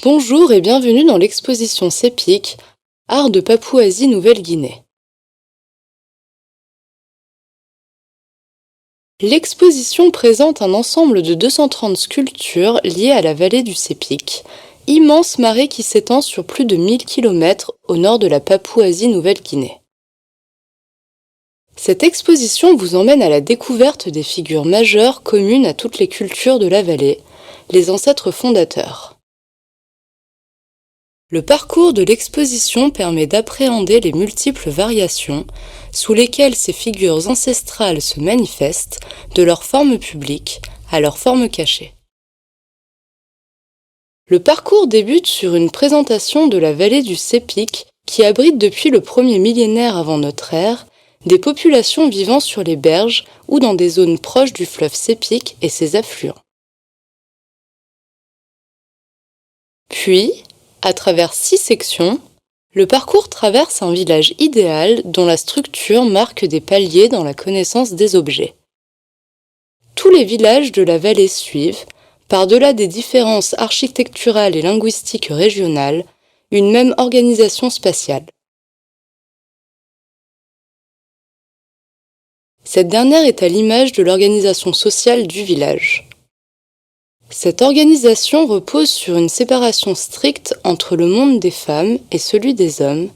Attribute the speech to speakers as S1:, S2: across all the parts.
S1: Bonjour et bienvenue dans l'exposition Sepik, Art de Papouasie-Nouvelle-Guinée. L'exposition présente un ensemble de 230 sculptures liées à la vallée du Sepik, immense marais qui s'étend sur plus de 1000 km au nord de la Papouasie-Nouvelle-Guinée. Cette exposition vous emmène à la découverte des figures majeures communes à toutes les cultures de la vallée, les ancêtres fondateurs. Le parcours de l'exposition permet d'appréhender les multiples variations sous lesquelles ces figures ancestrales se manifestent, de leur forme publique à leur forme cachée. Le parcours débute sur une présentation de la vallée du Sepik qui abrite depuis le premier millénaire avant notre ère des populations vivant sur les berges ou dans des zones proches du fleuve Sepik et ses affluents. Puis, à travers 6 sections, le parcours traverse un village idéal dont la structure marque des paliers dans la connaissance des objets. Tous les villages de la vallée suivent, par-delà des différences architecturales et linguistiques régionales, une même organisation spatiale. Cette dernière est à l'image de l'organisation sociale du village. Cette organisation repose sur une séparation stricte entre le monde des femmes et celui des hommes,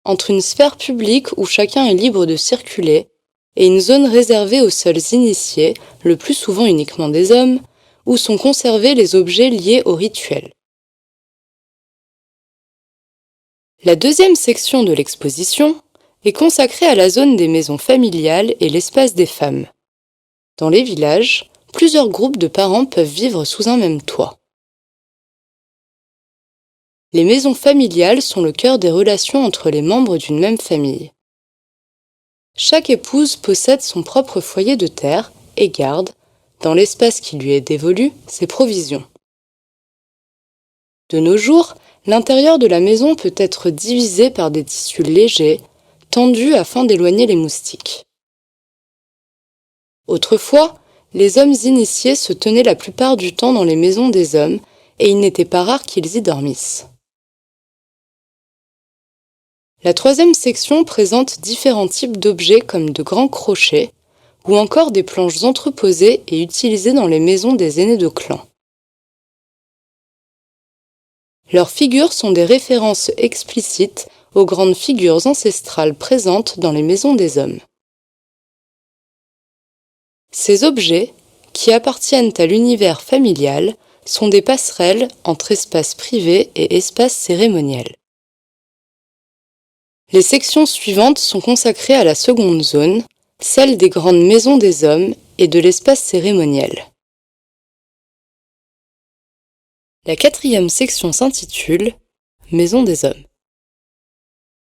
S1: entre une sphère publique où chacun est libre de circuler et une zone réservée aux seuls initiés, le plus souvent uniquement des hommes, où sont conservés les objets liés au rituel. La deuxième section de l'exposition est consacrée à la zone des maisons familiales et l'espace des femmes. Dans les villages, plusieurs groupes de parents peuvent vivre sous un même toit. Les maisons familiales sont le cœur des relations entre les membres d'une même famille. Chaque épouse possède son propre foyer de terre et garde, dans l'espace qui lui est dévolu, ses provisions. De nos jours, l'intérieur de la maison peut être divisé par des tissus légers, tendus afin d'éloigner les moustiques. Autrefois, les hommes initiés se tenaient la plupart du temps dans les maisons des hommes et il n'était pas rare qu'ils y dormissent. La troisième section présente différents types d'objets comme de grands crochets ou encore des planches entreposées et utilisées dans les maisons des aînés de clan. Leurs figures sont des références explicites aux grandes figures ancestrales présentes dans les maisons des hommes. Ces objets, qui appartiennent à l'univers familial, sont des passerelles entre espace privé et espace cérémoniel. Les sections suivantes sont consacrées à la seconde zone, celle des grandes maisons des hommes et de l'espace cérémoniel. La quatrième section s'intitule « Maison des hommes ».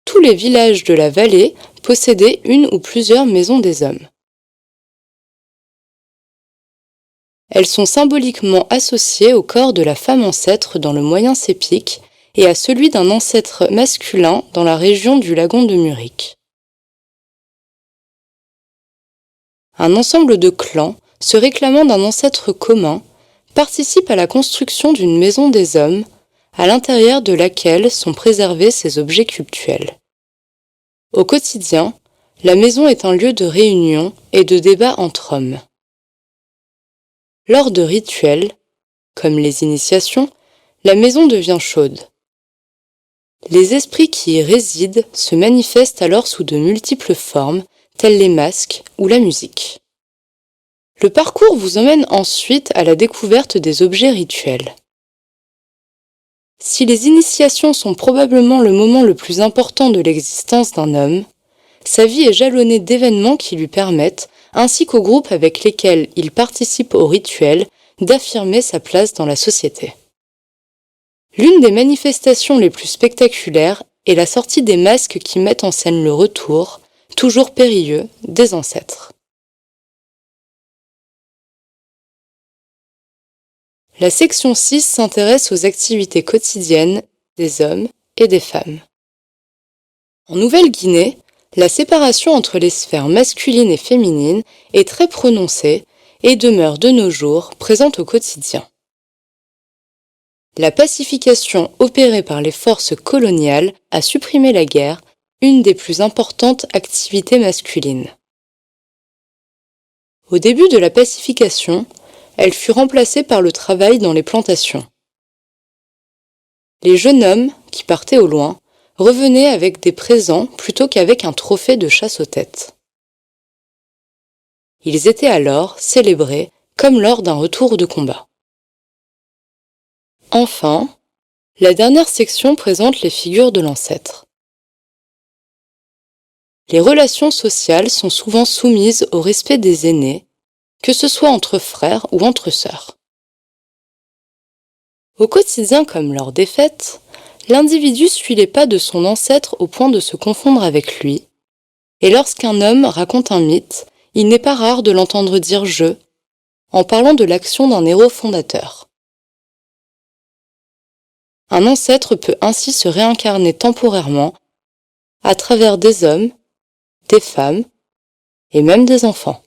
S1: Tous les villages de la vallée possédaient une ou plusieurs maisons des hommes. Elles sont symboliquement associées au corps de la femme ancêtre dans le Moyen Sepik et à celui d'un ancêtre masculin dans la région du lagon de Murik. Un ensemble de clans, se réclamant d'un ancêtre commun, participe à la construction d'une maison des hommes, à l'intérieur de laquelle sont préservés ces objets cultuels. Au quotidien, la maison est un lieu de réunion et de débat entre hommes. Lors de rituels, comme les initiations, la maison devient chaude. Les esprits qui y résident se manifestent alors sous de multiples formes, telles les masques ou la musique. Le parcours vous emmène ensuite à la découverte des objets rituels. Si les initiations sont probablement le moment le plus important de l'existence d'un homme, sa vie est jalonnée d'événements qui lui permettent, ainsi qu'aux groupes avec lesquels il participe au rituel, d'affirmer sa place dans la société. L'une des manifestations les plus spectaculaires est la sortie des masques qui mettent en scène le retour, toujours périlleux, des ancêtres. La section 6 s'intéresse aux activités quotidiennes des hommes et des femmes. En Nouvelle-Guinée, la séparation entre les sphères masculines et féminines est très prononcée et demeure de nos jours présente au quotidien. La pacification opérée par les forces coloniales a supprimé la guerre, une des plus importantes activités masculines. Au début de la pacification, elle fut remplacée par le travail dans les plantations. Les jeunes hommes, qui partaient au loin, revenaient avec des présents plutôt qu'avec un trophée de chasse aux têtes. Ils étaient alors célébrés comme lors d'un retour de combat. Enfin, la dernière section présente les figures de l'ancêtre. Les relations sociales sont souvent soumises au respect des aînés, que ce soit entre frères ou entre sœurs. Au quotidien comme lors des fêtes, l'individu suit les pas de son ancêtre au point de se confondre avec lui, et lorsqu'un homme raconte un mythe, il n'est pas rare de l'entendre dire « je » en parlant de l'action d'un héros fondateur. Un ancêtre peut ainsi se réincarner temporairement à travers des hommes, des femmes et même des enfants.